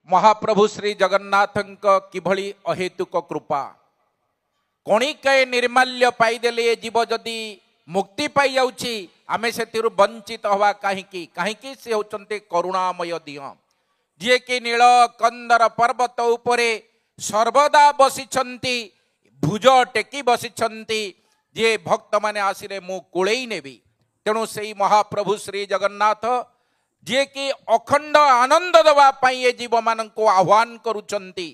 महाप्रभु श्री जगन्नाथ किभली अहेतुक कृपा कणिकाए निर्माल्य पाईदेले जीव जदि मुक्ति पाई जाउछि आमे सेतिरु वंचित हवा कहीं से होचंते करुणामय दिय जे कि नील कंदर पर्वत उपरे सर्वदा बसिछंती भुज टेकी बसिछंती जे भक्त माने आसिले मु कुळेई नेबी तेणु से महाप्रभु श्री जगन्नाथ जे कि अखंड आनंद दवा पाई ए जीव मान को आह्वान करुचंती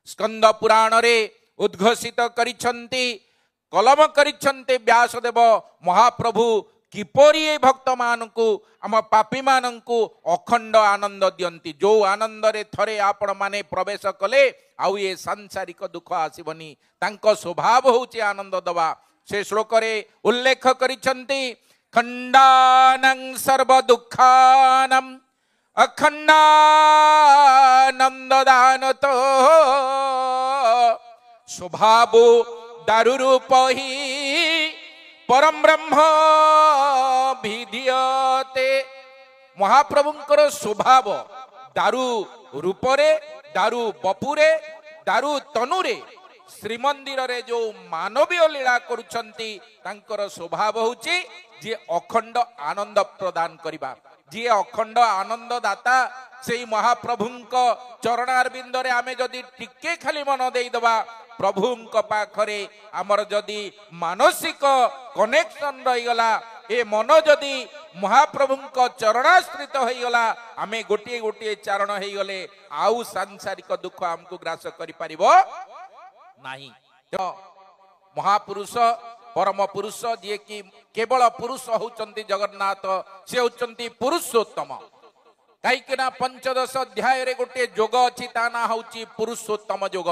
स्कंद पुराण रे उद्घोषित करिछंती कलम करिछंते व्यासदेव महाप्रभु किपरि ए भक्त मानकु आम पापी मानकु अखंड आनंद दियंती जो आनंद रे थरे आपण माने प्रवेश कले आउ ये सांसारिक दुख आसीबनी तांको स्वभाव होउची आनंद दवा से श्लोक रे उल्लेख करिछंती खंडानं सर्व दुखानं अखंडानंददानतो स्वभावो दारुरूप ही परम ब्रह्म विधीयते। महाप्रभुंकर स्वभाव दारु रूपरे दारु बपुरे दारु तनुरे श्रीमंदिर रे जो मानवीय लीला करुछंती तांकर स्वभाव होची जे अखंड आनंद प्रदान करिबा जे अखंड आनंद दाता से महाप्रभुंक चरणारविंद रे आमे जदि टिके खाली मन देई दबा प्रभुंक पाखरे आमर जदि मानसिक कनेक्शन रही गला ए मन जदि महाप्रभुंक चरणाश्रित हो गला आमे गोटे गोटे चारण हो गले आउ सांसारिक दुख हमको ग्रास करि परिबो नाही। तो महापुरुष परम पुरुष जे कि केवल पुरुष होचंती जगन्नाथ से होचंती पुरुषोत्तम कहीं पंचदश अध्याय रे गोटे जोग अछि ता ना होची पुरुषोत्तम जोग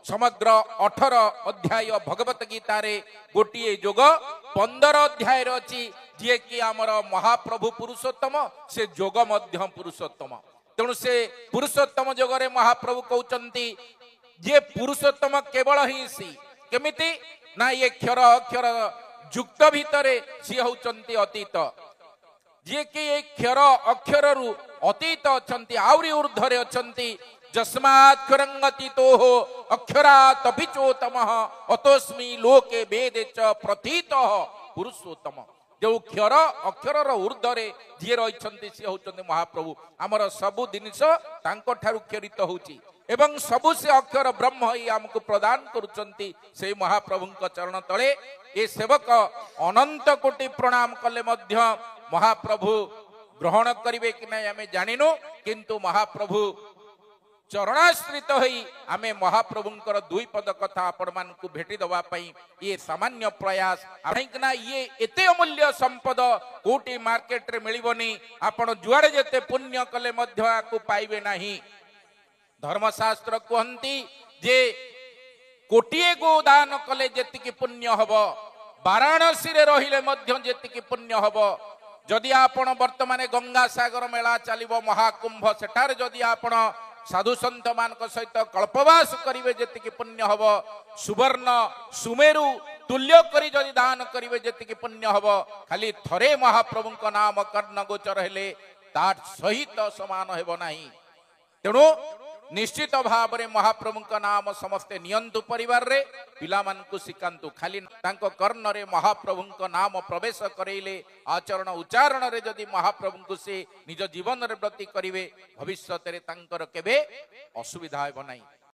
समग्र 18 अध्याय भगवत गीता रे गोटे जोग 15 अध्याय रे अछि जे कि हमर महाप्रभु पुरुषोत्तम से जोग मध्य पुरुषोत्तम तेणु से पुरुषोत्तम जोग रे महाप्रभु कहउचंती जे पुरुषोत्तम केवल ही सी केमिति ना ये क्षर अक्षर युक्त भितरे सी होचंती अतीत जे कि ये क्षर अक्षर रु अतीत अछंती आउरी ऊर्ध्वरे अछंती जस्मात् क्षरंगतितो हो अक्षरात् अभिचोतमः अतोस्मि लोके वेदे च प्रथितः पुरुषोत्तम जो क्षर अक्षर ऊर्ध्वरे जे रहिछंती सी होचंती महाप्रभु हमर सबु जिनिस तांको ठारु क्षरित होउची एवं सबु से अक्षर ब्रह्म ही हमको प्रदान करुचंती से महाप्रभुंक चरण तले ए सेवक अनंत कोटि प्रणाम कले मध्य महाप्रभु ग्रहण करिवे कि नहीं आमे जानिनु किंतु महाप्रभु चरणाश्रित होई आमे महाप्रभुंकर दुई पद कथा आपण मान को भेटी दवा पई ये सामान्य प्रयास आइकना ये एते अमूल्य संपद कोटि मार्केट रे मिलिबनी आपण जुआडे जेते पुण्य कले मध्य आकु पाइबे नाही। धर्मशास्त्र कहती जे कोटिए गो दान कले जेतिकी पुण्य हब वाराणसी रे रहिले मध्य जेतिकी पुण्य हब जदि आपण वर्तमान गंगा सागर मेला चलिबो महाकुंभ सेठार जदि आपण साधु संत मानक सहित कल्पवास करिवे जेतिकी पुण्य हब सुवर्ण सुमेरु तुल्य करी जदि दान करिवे जेतिकी पुण्य हब खाली थरे महाप्रभुंक नाम कर्ण गोचर हेले तार सहित समान हेबो नाही। तेणु निश्चित भाव रे महाप्रभुंक नाम समस्ते नियंतु परिवार रे पिला मानकु सिकांतु खाली तांको कर्ण रे महाप्रभुंक नाम प्रवेश करेले आचरण उच्चारण रे जदि महाप्रभुंकु से निज जीवन रे व्रती करिवे भविष्यत रे तांकर केबे असुविधा हेबो नाही।